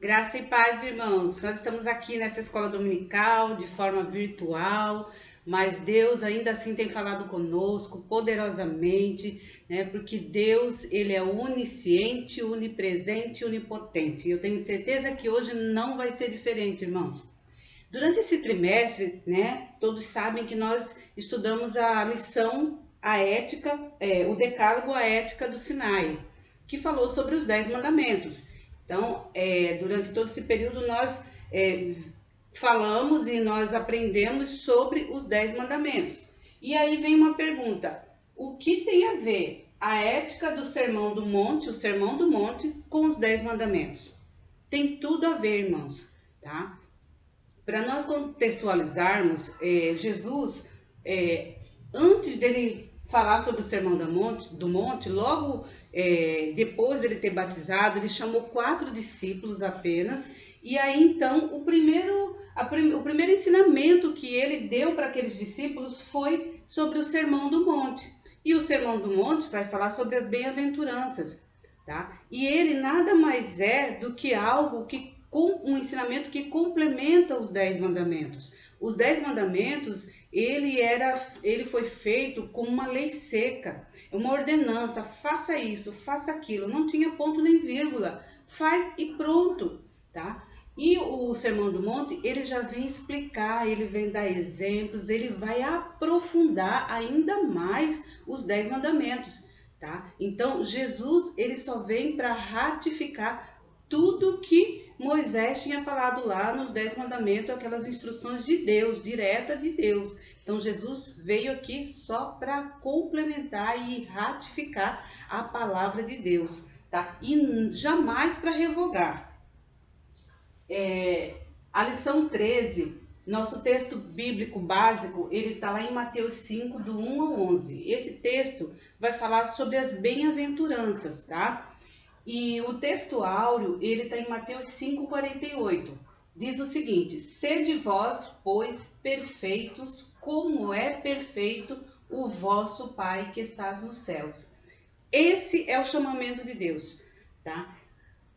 Graça e paz, irmãos. Nós estamos aqui nessa escola dominical de forma virtual, mas Deus ainda assim tem falado conosco poderosamente, né? Porque Deus, ele é onisciente, onipresente, onipotente. E eu tenho certeza que hoje não vai ser diferente, irmãos. Durante esse trimestre, né, todos sabem que nós estudamos a lição, a ética, o decálogo, a ética do Sinai, que falou sobre os 10 mandamentos. Então, durante todo esse período, nós falamos e nós aprendemos sobre os 10 mandamentos. E aí vem uma pergunta: o que tem a ver a ética do Sermão do Monte, o Sermão do Monte, com os 10 mandamentos? Tem tudo a ver, irmãos, tá? Para nós contextualizarmos, Jesus, antes dele falar sobre o Sermão do Monte, logo depois de ele ter batizado, ele chamou 4 discípulos apenas, e aí então o primeiro ensinamento que ele deu para aqueles discípulos foi sobre o Sermão do Monte. E o Sermão do Monte vai falar sobre as bem-aventuranças, tá? E ele nada mais é do que algo que um ensinamento que complementa os 10 mandamentos. Os 10 mandamentos, ele foi feito como uma lei seca, uma ordenança: faça isso, faça aquilo, não tinha ponto nem vírgula, faz e pronto, tá? E o Sermão do Monte, ele já vem explicar, ele vem dar exemplos, ele vai aprofundar ainda mais os 10 mandamentos, tá? Então, Jesus, ele só vem para ratificar tudo que Moisés tinha falado lá nos 10 mandamentos, aquelas instruções de Deus, direta de Deus. Então, Jesus veio aqui só para complementar e ratificar a palavra de Deus, tá? E jamais para revogar. A lição 13, nosso texto bíblico básico, ele está lá em Mateus 5, do 1 ao 11. Esse texto vai falar sobre as bem-aventuranças, tá? E o texto áureo, ele está em Mateus 5,48. Diz o seguinte: sede vós, pois, perfeitos, como é perfeito o vosso Pai que estás nos céus. Esse é o chamamento de Deus, tá?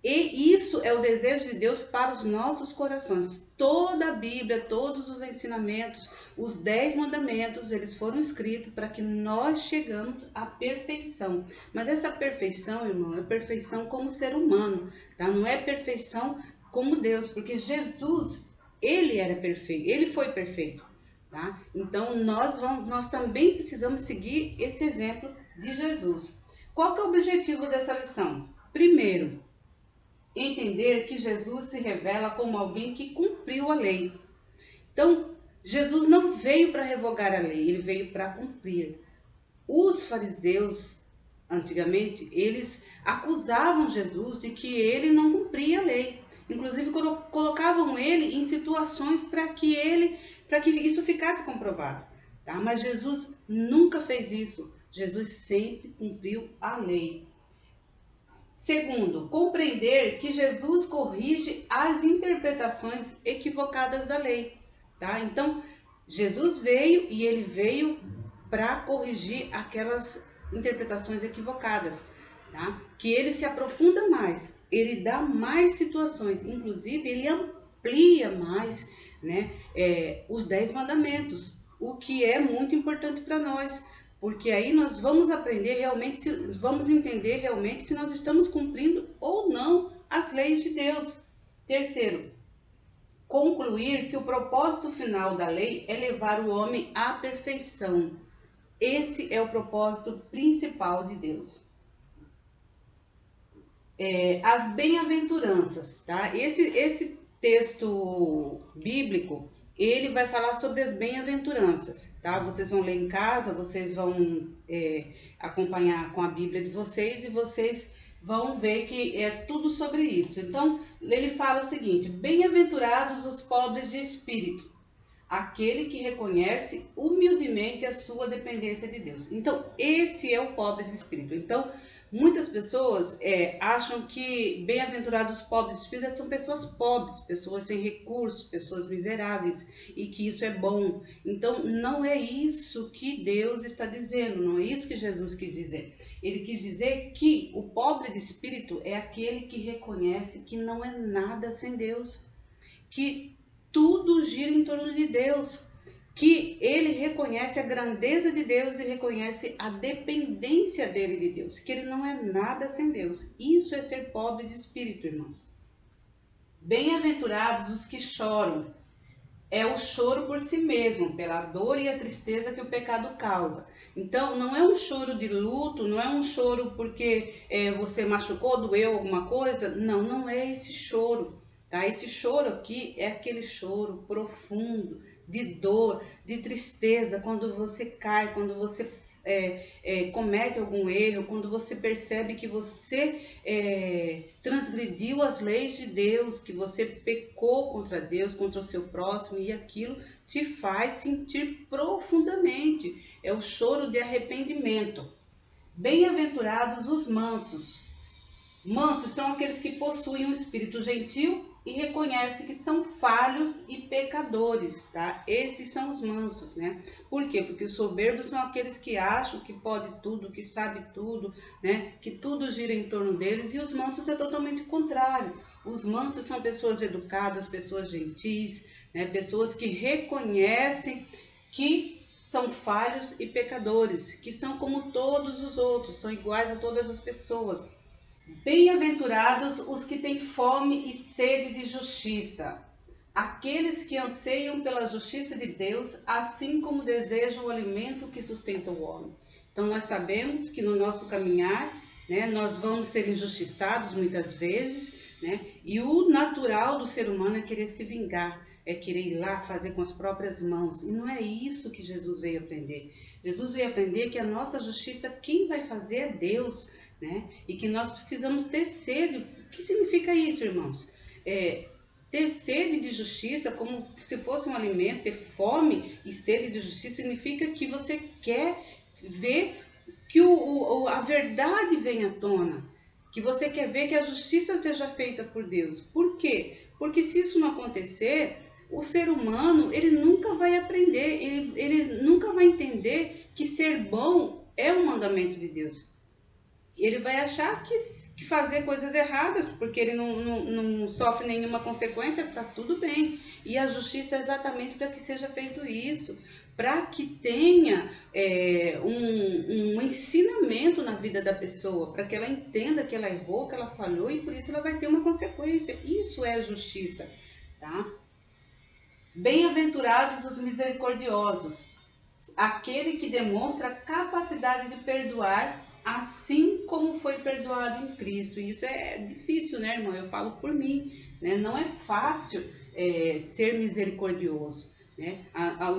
E isso é o desejo de Deus para os nossos corações. Toda a Bíblia, todos os ensinamentos, os 10 mandamentos, eles foram escritos para que nós chegamos à perfeição. Mas essa perfeição, irmão, é perfeição como ser humano, tá? Não é perfeição como Deus, porque Jesus, ele era perfeito, ele foi perfeito, tá? Então nós também precisamos seguir esse exemplo de Jesus. Qual que é o objetivo dessa lição? Primeiro, entender que Jesus se revela como alguém que cumpriu a lei. Então, Jesus não veio para revogar a lei, ele veio para cumprir. Os fariseus, antigamente, eles acusavam Jesus de que ele não cumpria a lei. Inclusive, colocavam ele em situações para que isso ficasse comprovado. Tá? Mas Jesus nunca fez isso. Jesus sempre cumpriu a lei. Segundo, compreender que Jesus corrige as interpretações equivocadas da lei, tá? Então, Jesus veio e ele veio para corrigir aquelas interpretações equivocadas, tá? Que ele se aprofunda mais, ele dá mais situações, inclusive ele amplia mais, né, os 10 mandamentos, o que é muito importante para nós. Porque aí nós vamos aprender realmente, vamos entender realmente se nós estamos cumprindo ou não as leis de Deus. Terceiro, concluir que o propósito final da lei é levar o homem à perfeição. Esse é o propósito principal de Deus. As bem-aventuranças, tá? Esse texto bíblico, ele vai falar sobre as bem-aventuranças, tá? Vocês vão ler em casa, vocês vão acompanhar com a Bíblia de vocês e vocês vão ver que é tudo sobre isso. Então, ele fala o seguinte: bem-aventurados os pobres de espírito, aquele que reconhece humildemente a sua dependência de Deus. Então, esse é o pobre de espírito. Então, Muitas pessoas acham que bem-aventurados os pobres de espírito são pessoas pobres, pessoas sem recursos, pessoas miseráveis, e que isso é bom. Então, não é isso que Deus está dizendo, não é isso que Jesus quis dizer. Ele quis dizer que o pobre de espírito é aquele que reconhece que não é nada sem Deus, que tudo gira em torno de Deus, que ele reconhece a grandeza de Deus e reconhece a dependência dele de Deus, que ele não é nada sem Deus. Isso é ser pobre de espírito, irmãos. Bem-aventurados os que choram. É o choro por si mesmo, pela dor e a tristeza que o pecado causa. Então, não é um choro de luto, não é um choro porque você machucou, doeu alguma coisa. Não, não é esse choro. Tá? Esse choro aqui é aquele choro profundo, de dor, de tristeza, quando você cai, quando você comete algum erro, quando você percebe que você transgrediu as leis de Deus, que você pecou contra Deus, contra o seu próximo, e aquilo te faz sentir profundamente. É o choro de arrependimento. Bem-aventurados os mansos. Mansos são aqueles que possuem um espírito gentil e reconhecem que são falhos e pecadores, tá? Esses são os mansos, né? Por quê? Porque os soberbos são aqueles que acham que pode tudo, que sabe tudo, né? Que tudo gira em torno deles, e os mansos é totalmente o contrário. Os mansos são pessoas educadas, pessoas gentis, né? Pessoas que reconhecem que são falhos e pecadores, que são como todos os outros, são iguais a todas as pessoas. Bem-aventurados os que têm fome e sede de justiça, aqueles que anseiam pela justiça de Deus, assim como desejam o alimento que sustenta o homem. Então, nós sabemos que no nosso caminhar, né, nós vamos ser injustiçados muitas vezes, né, e o natural do ser humano é querer se vingar, é querer ir lá fazer com as próprias mãos. E não é isso que Jesus veio aprender. Jesus veio aprender que a nossa justiça, quem vai fazer é Deus, né? E que nós precisamos ter sede. O que significa isso, irmãos? Ter sede de justiça, como se fosse um alimento. Ter fome e sede de justiça significa que você quer ver que a verdade venha à tona, que você quer ver que a justiça seja feita por Deus. Por quê? Porque se isso não acontecer, o ser humano ele nunca vai aprender, ele nunca vai entender que ser bom é um mandamento de Deus. Ele vai achar que fazer coisas erradas, porque ele não sofre nenhuma consequência, está tudo bem. E a justiça é exatamente para que seja feito isso, para que tenha um ensinamento na vida da pessoa, para que ela entenda que ela errou, que ela falhou, e por isso ela vai ter uma consequência. Isso é a justiça, tá? Bem-aventurados os misericordiosos, aquele que demonstra a capacidade de perdoar, assim como foi perdoado em Cristo. E isso é difícil, né, irmão? Eu falo por mim, né? Não é fácil ser misericordioso, né? O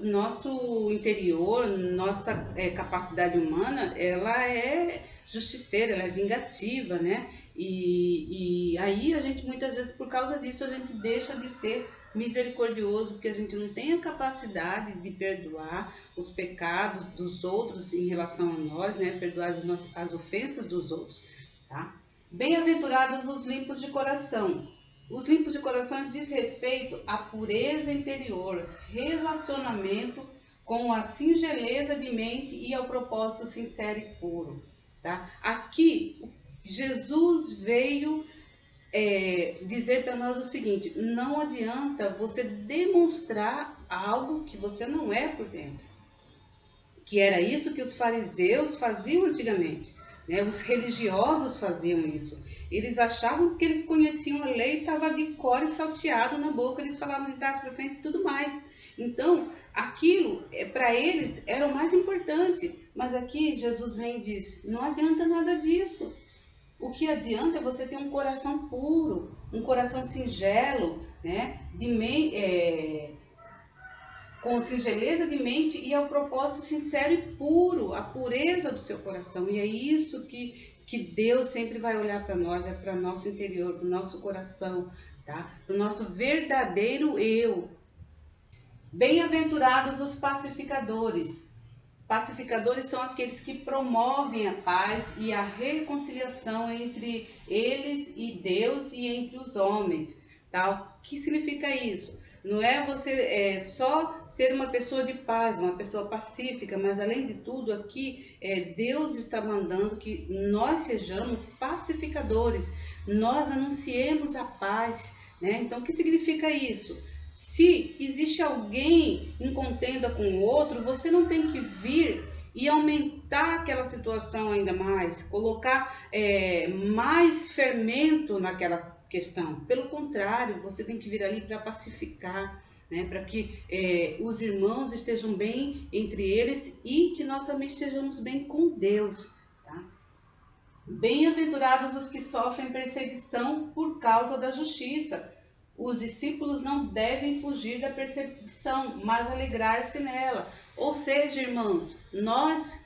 nosso interior, nossa capacidade humana, ela é justiceira, ela é vingativa, né? E aí a gente, muitas vezes, por causa disso, a gente deixa de ser misericordioso, porque a gente não tem a capacidade de perdoar os pecados dos outros em relação a nós, né? Perdoar as ofensas dos outros, tá? Bem-aventurados os limpos de coração. Os limpos de coração diz respeito à pureza interior, relacionamento com a singeleza de mente e ao propósito sincero e puro, tá? Aqui, Jesus veio dizer para nós o seguinte: não adianta você demonstrar algo que você não é por dentro. Que era isso que os fariseus faziam antigamente, né? Os religiosos faziam isso. Eles achavam que eles conheciam a lei, estava de cor e salteado na boca, eles falavam de trás para frente e tudo mais. Então, aquilo para eles era o mais importante. Mas aqui Jesus vem e diz: não adianta nada disso. O que adianta é você ter um coração puro, um coração singelo, né? Com singeleza de mente e ao propósito sincero e puro, a pureza do seu coração. E é isso que Deus sempre vai olhar para nós, é para o nosso interior, para o nosso coração, tá? Para o nosso verdadeiro eu. Bem-aventurados os pacificadores. Pacificadores são aqueles que promovem a paz e a reconciliação entre eles e Deus e entre os homens. Tá? O que significa isso? Não é você só ser uma pessoa de paz, uma pessoa pacífica, mas além de tudo aqui Deus está mandando que nós sejamos pacificadores, nós anunciemos a paz, né? Então o que significa isso? Se existe alguém em contenda com o outro, você não tem que vir e aumentar aquela situação ainda mais, colocar mais fermento naquela questão. Pelo contrário, você tem que vir ali para pacificar, né? Para que os irmãos estejam bem entre eles e que nós também estejamos bem com Deus. Tá? Bem-aventurados os que sofrem perseguição por causa da justiça. Os discípulos não devem fugir da perseguição, mas alegrar-se nela. Ou seja, irmãos, nós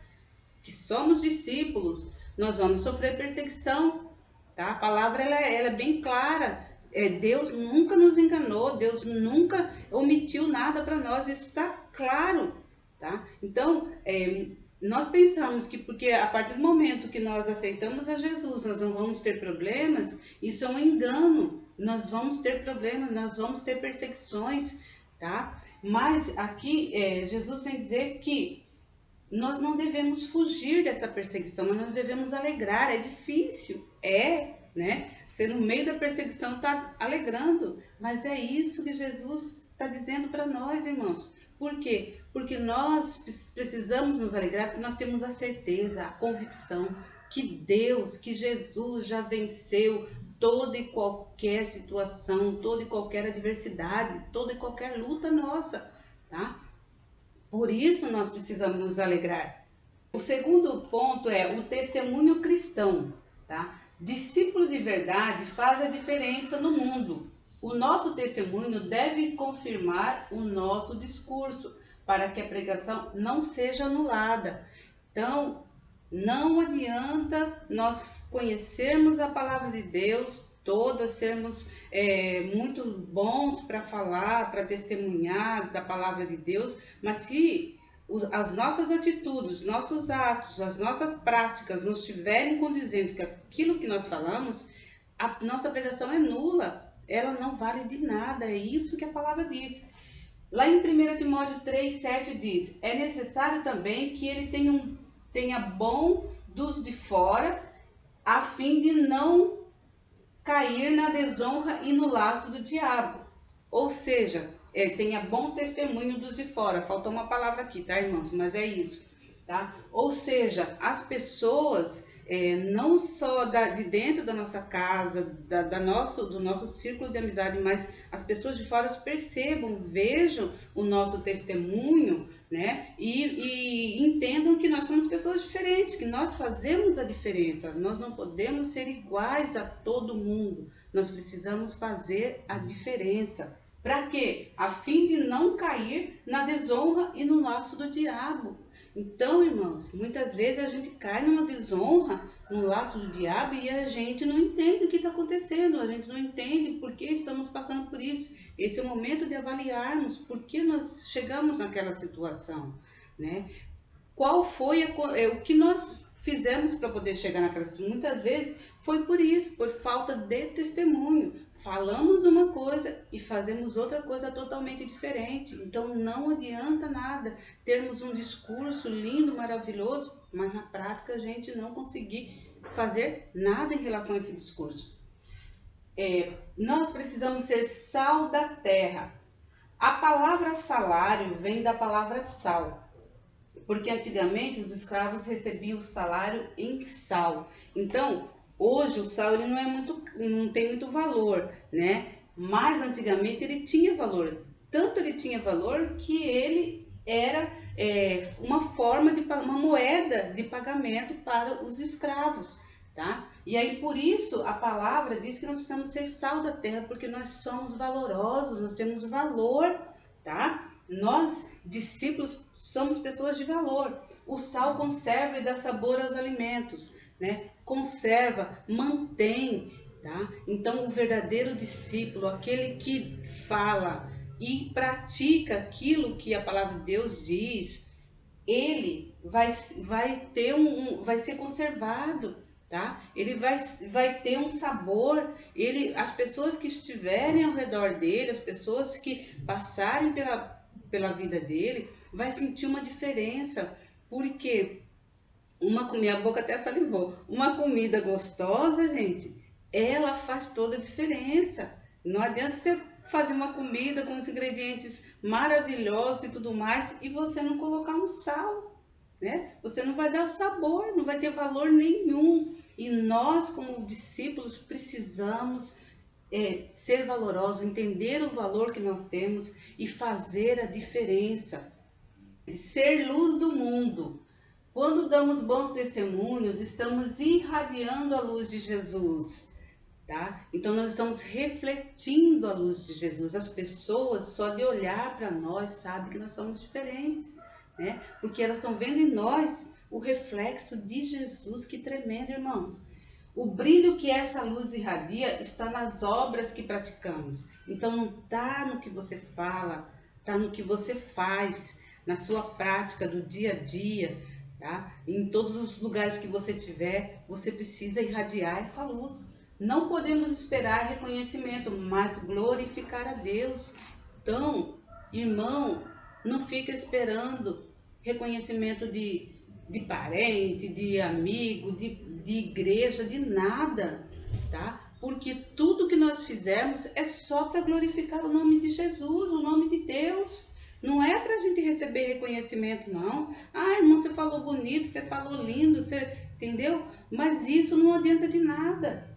que somos discípulos, nós vamos sofrer perseguição. Tá? A palavra ela é bem clara. Deus nunca nos enganou, Deus nunca omitiu nada para nós, isso está claro. Tá? Então, nós pensamos que porque a partir do momento que nós aceitamos a Jesus, nós não vamos ter problemas, isso é um engano. Nós vamos ter problemas, nós vamos ter perseguições, tá? Mas aqui Jesus vem dizer que nós não devemos fugir dessa perseguição, mas nós devemos alegrar. É difícil, né? Você no meio da perseguição está alegrando, mas é isso que Jesus está dizendo para nós, irmãos. Por quê? Porque nós precisamos nos alegrar, porque nós temos a certeza, a convicção que Deus, que Jesus já venceu toda e qualquer situação, toda e qualquer adversidade, toda e qualquer luta nossa, tá? Por isso nós precisamos nos alegrar. O segundo ponto é o testemunho cristão, tá? Discípulo de verdade faz a diferença no mundo. O nosso testemunho deve confirmar o nosso discurso para que a pregação não seja anulada. Então, não adianta nós conhecermos a palavra de Deus toda, sermos muito bons para falar, para testemunhar da palavra de Deus, mas se as nossas atitudes, nossos atos, as nossas práticas não estiverem condizendo com aquilo que nós falamos, a nossa pregação é nula, ela não vale de nada, é isso que a palavra diz. Lá em 1 Timóteo 3,7 diz, é necessário também que ele tenha bom dos de fora, a fim de não cair na desonra e no laço do diabo. Ou seja, tenha bom testemunho dos de fora. Faltou uma palavra aqui, tá, irmãos? Mas é isso, tá? Ou seja, as pessoas, não só de dentro da nossa casa, do nosso círculo de amizade, mas as pessoas de fora percebam, vejam o nosso testemunho, né? E entendam que nós somos pessoas diferentes, que nós fazemos a diferença. Nós não podemos ser iguais a todo mundo. Nós precisamos fazer a diferença. Para quê? A fim de não cair na desonra e no laço do diabo. Então, irmãos, muitas vezes a gente cai numa desonra, no laço do diabo, e a gente não entende o que está acontecendo, a gente não entende por que estamos passando por isso. Esse é o momento de avaliarmos por que nós chegamos naquela situação, né? Qual foi o que nós fizemos para poder chegar naquela situação? Muitas vezes foi por isso, por falta de testemunho. Falamos uma coisa e fazemos outra coisa totalmente diferente. Então não adianta nada termos um discurso lindo, maravilhoso, mas na prática a gente não conseguir fazer nada em relação a esse discurso. Nós precisamos ser sal da terra. A palavra salário vem da palavra sal, porque antigamente os escravos recebiam o salário em sal. Então, hoje o sal ele não tem muito valor, né? Mas antigamente ele tinha valor. Tanto ele tinha valor que ele era uma moeda de pagamento para os escravos, tá? E aí por isso a palavra diz que nós precisamos ser sal da terra, porque nós somos valorosos, nós temos valor, tá? Nós, discípulos, somos pessoas de valor. O sal conserva e dá sabor aos alimentos, né? Conserva, mantém, tá? Então o verdadeiro discípulo, aquele que fala e pratica aquilo que a palavra de Deus diz, ele vai ser conservado, tá? Ele vai ter um sabor. As pessoas que estiverem ao redor dele, as pessoas que passarem pela vida dele, vai sentir uma diferença, porque minha boca até salivou. Uma comida gostosa, gente, ela faz toda a diferença. Não adianta você fazer uma comida com os ingredientes maravilhosos e tudo mais e você não colocar um sal, né? Você não vai dar sabor, não vai ter valor nenhum. E nós, como discípulos, precisamos ser valorosos, entender o valor que nós temos e fazer a diferença. Ser luz do mundo. Quando damos bons testemunhos, estamos irradiando a luz de Jesus, tá? Então nós estamos refletindo a luz de Jesus. As pessoas, só de olhar para nós, sabem que nós somos diferentes, né? Porque elas estão vendo em nós o reflexo de Jesus. Que tremendo, irmãos. O brilho que essa luz irradia está nas obras que praticamos. Então não está no que você fala, está no que você faz, na sua prática do dia a dia, tá? Em todos os lugares que você tiver, você precisa irradiar essa luz. Não podemos esperar reconhecimento, mas glorificar a Deus. Então, irmão, não fica esperando reconhecimento de parente, de amigo, de igreja, de nada, tá? Porque tudo que nós fizermos é só para glorificar o nome de Jesus, o nome de Deus. Não é para a gente receber reconhecimento, não. Ah, irmão, você falou bonito, você falou lindo, você entendeu? Mas isso não adianta de nada.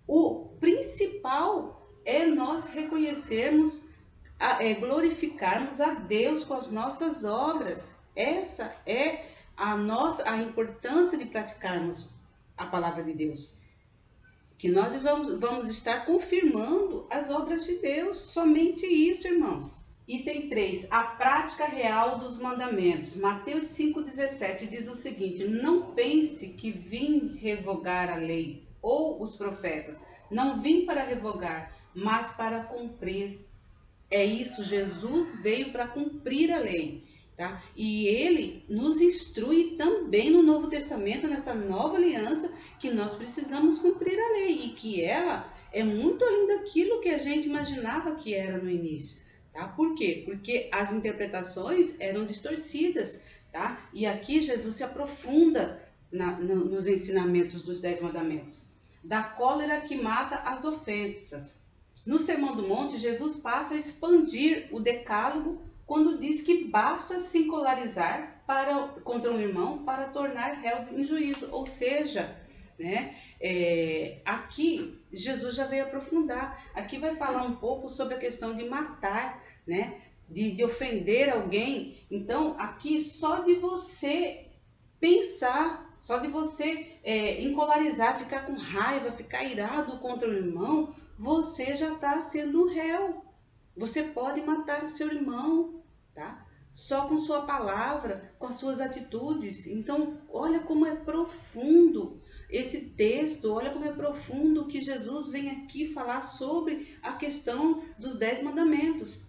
O principal é nós reconhecermos, glorificarmos a Deus com as nossas obras. Essa é a importância de praticarmos a palavra de Deus. Que nós vamos estar confirmando as obras de Deus. Somente isso, irmãos. Item 3, a prática real dos mandamentos. Mateus 5,17 diz o seguinte: não pense que vim revogar a lei ou os profetas. Não vim para revogar, mas para cumprir. É isso, Jesus veio para cumprir a lei, tá? E ele nos instrui também no Novo Testamento, nessa nova aliança, que nós precisamos cumprir a lei e que ela é muito além daquilo que a gente imaginava que era no início. Tá? Por quê? Porque as interpretações eram distorcidas, tá? E aqui Jesus se aprofunda nos ensinamentos dos 10 mandamentos. Da cólera que mata as ofensas. No Sermão do Monte, Jesus passa a expandir o decálogo quando diz que basta se encolarizar contra um irmão para tornar réu em juízo. Ou seja, né? Aqui Jesus já veio aprofundar. Aqui vai falar um pouco sobre a questão de matar, né? De ofender alguém. Então aqui só de você pensar, só de você encolarizar, ficar com raiva, ficar irado contra o irmão, você já está sendo um réu. Você pode matar o seu irmão, tá? Só com sua palavra, com as suas atitudes. Então, olha como é profundo esse texto, olha como é profundo que Jesus vem aqui falar sobre a questão dos 10 mandamentos.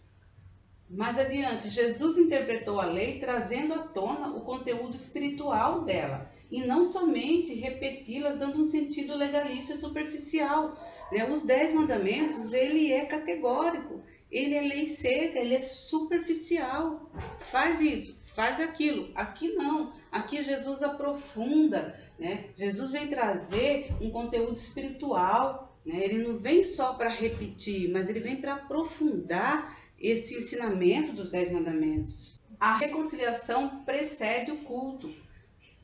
Mais adiante, Jesus interpretou a lei trazendo à tona o conteúdo espiritual dela, e não somente repeti-las dando um sentido legalista superficial, né? Os 10 mandamentos, ele é categórico. Ele é lei seca, ele é superficial. Faz isso, faz aquilo. Aqui não. Aqui Jesus aprofunda, né? Jesus vem trazer um conteúdo espiritual, né? Ele não vem só para repetir, mas ele vem para aprofundar esse ensinamento dos 10 mandamentos. A reconciliação precede o culto.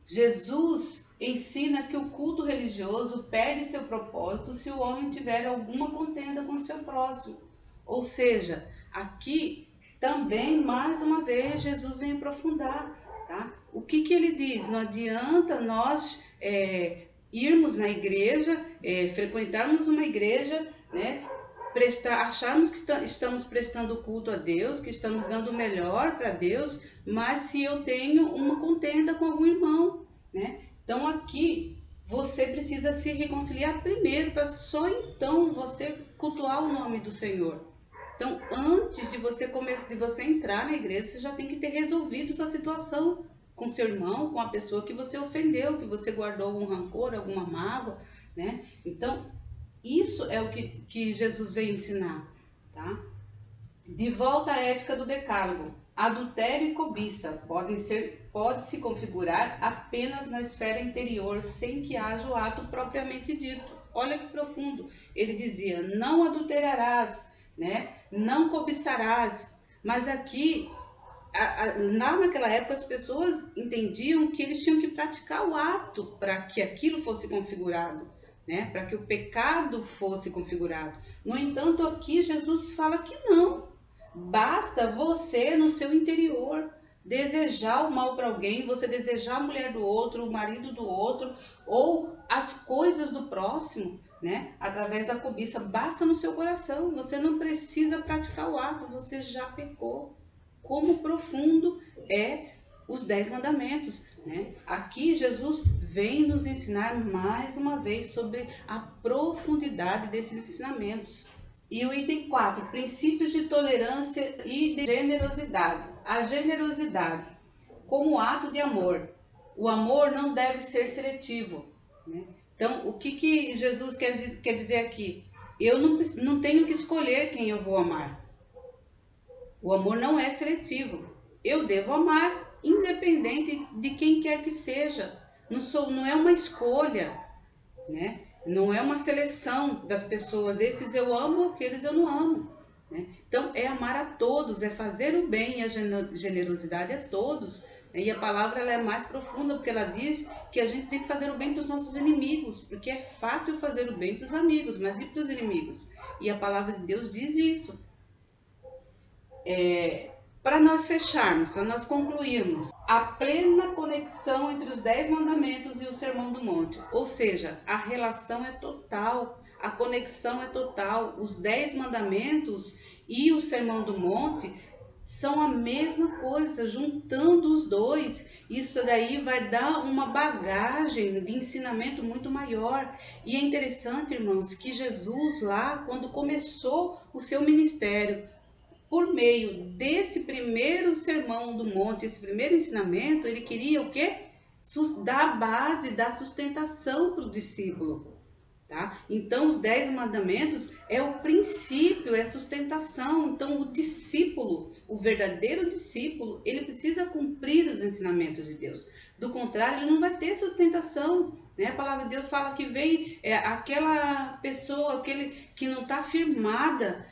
Jesus ensina que o culto religioso perde seu propósito se o homem tiver alguma contenda com seu próximo. Ou seja, aqui também, mais uma vez, Jesus vem aprofundar, tá? O que ele diz? Não adianta nós irmos na igreja, frequentarmos uma igreja, né? Acharmos que estamos prestando culto a Deus, que estamos dando o melhor para Deus, mas se eu tenho uma contenda com algum irmão, né? Então aqui você precisa se reconciliar primeiro, para só então você cultuar o nome do Senhor. Então, antes de você entrar na igreja, você já tem que ter resolvido sua situação, com seu irmão, com a pessoa que você ofendeu, que você guardou algum rancor, alguma mágoa, né? Então, isso é o que Jesus veio ensinar, tá? De volta à ética do decálogo. Adultério e cobiça pode se configurar apenas na esfera interior, sem que haja o ato propriamente dito. Olha que profundo. Ele dizia, não adulterarás, né? Não cobiçarás. Mas aqui, lá naquela época, as pessoas entendiam que eles tinham que praticar o ato para que aquilo fosse configurado, né? Para que o pecado fosse configurado. No entanto, aqui Jesus fala que não. Basta você, no seu interior, desejar o mal para alguém, você desejar a mulher do outro, o marido do outro, ou as coisas do próximo, né? Através da cobiça. Basta no seu coração, você não precisa praticar o ato, você já pecou. Como profundo é os 10 mandamentos, né? Aqui Jesus vem nos ensinar mais uma vez sobre a profundidade desses ensinamentos. E o item 4, princípios de tolerância e de generosidade. A generosidade como ato de amor. O amor não deve ser seletivo, né? Então, o que Jesus quer dizer aqui? Eu não tenho que escolher quem eu vou amar. O amor não é seletivo. Eu devo amar independente de quem quer que seja. Não é uma escolha, né? Não é uma seleção das pessoas. Esses eu amo, aqueles eu não amo, né? Então, é amar a todos, é fazer o bem e a generosidade a todos. E a palavra ela é mais profunda, porque ela diz que a gente tem que fazer o bem para os nossos inimigos, porque é fácil fazer o bem para os amigos, mas e para os inimigos? E a palavra de Deus diz isso. Para nós fecharmos, para nós concluirmos, a plena conexão entre os 10 mandamentos e o Sermão do Monte. Ou seja, a relação é total, a conexão é total. Os 10 mandamentos e o Sermão do Monte são a mesma coisa, juntando os dois. Isso daí vai dar uma bagagem de ensinamento muito maior. E é interessante, irmãos, que Jesus lá, quando começou o seu ministério, por meio desse primeiro sermão do monte, esse primeiro ensinamento, ele queria o quê? Dar a base, dar sustentação para o discípulo, tá? Então, os 10 mandamentos é o princípio, é a sustentação. Então, o discípulo, o verdadeiro discípulo, ele precisa cumprir os ensinamentos de Deus. Do contrário, ele não vai ter sustentação, né? A palavra de Deus fala que vem aquela pessoa, aquele que não está firmada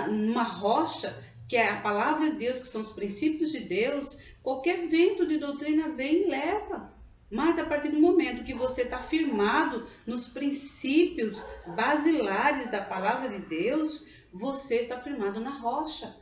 numa rocha, que é a palavra de Deus, que são os princípios de Deus. Qualquer vento de doutrina vem e leva. Mas a partir do momento que você está firmado nos princípios basilares da palavra de Deus, você está firmado na rocha.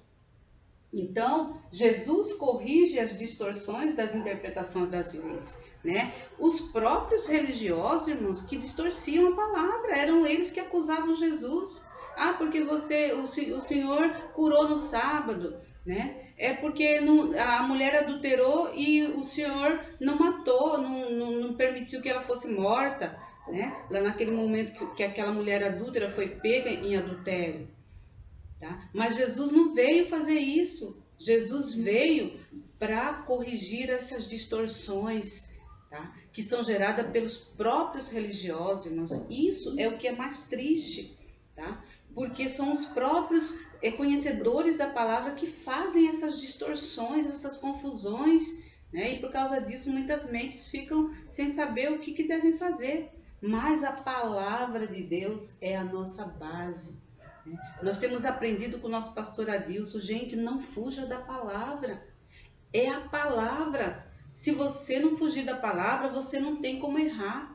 Então, Jesus corrige as distorções das interpretações das leis, né? Os próprios religiosos, irmãos, que distorciam a palavra, eram eles que acusavam Jesus. Ah, porque o Senhor curou no sábado, né? É porque a mulher adulterou e o Senhor não matou, não permitiu que ela fosse morta, né? Lá naquele momento que aquela mulher adúltera foi pega em adultério, tá? Mas Jesus não veio fazer isso. Jesus veio para corrigir essas distorções, tá? Que são geradas pelos próprios religiosos, irmãos. Isso é o que é mais triste, tá? Porque são os próprios conhecedores da palavra que fazem essas distorções, essas confusões, né? E por causa disso muitas mentes ficam sem saber o que devem fazer. Mas a palavra de Deus é a nossa base, né? Nós temos aprendido com o nosso pastor Adilson, gente, não fuja da palavra. É a palavra. Se você não fugir da palavra, você não tem como errar.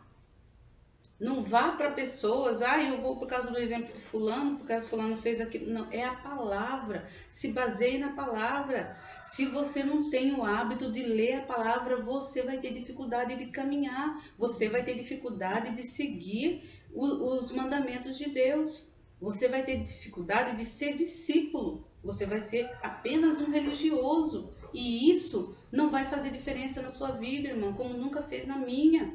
Não vá para pessoas, eu vou por causa do exemplo do fulano, porque fulano fez aquilo. Não, é a palavra. Se baseie na palavra. Se você não tem o hábito de ler a palavra, você vai ter dificuldade de caminhar. Você vai ter dificuldade de seguir os mandamentos de Deus. Você vai ter dificuldade de ser discípulo. Você vai ser apenas um religioso. E isso não vai fazer diferença na sua vida, irmão, como nunca fez na minha,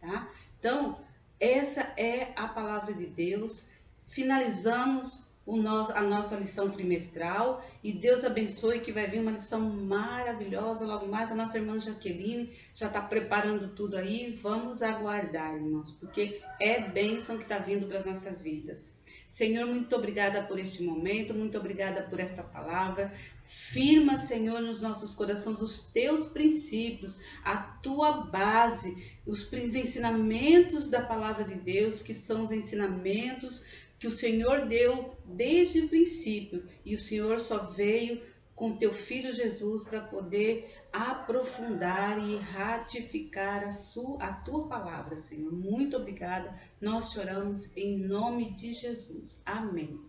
tá? Então, essa é a palavra de Deus. Finalizamos a nossa lição trimestral, e Deus abençoe que vai vir uma lição maravilhosa. Logo mais a nossa irmã Jaqueline já está preparando tudo aí. Vamos aguardar, irmãos, porque é bênção que está vindo para as nossas vidas. Senhor, muito obrigada por este momento, muito obrigada por esta palavra. Firma, Senhor, nos nossos corações os teus princípios, a tua base, os ensinamentos da palavra de Deus, que são os ensinamentos que o Senhor deu desde o princípio, e o Senhor só veio com teu Filho Jesus para poder aprofundar e ratificar a tua palavra, Senhor. Muito obrigada. Nós te oramos em nome de Jesus. Amém.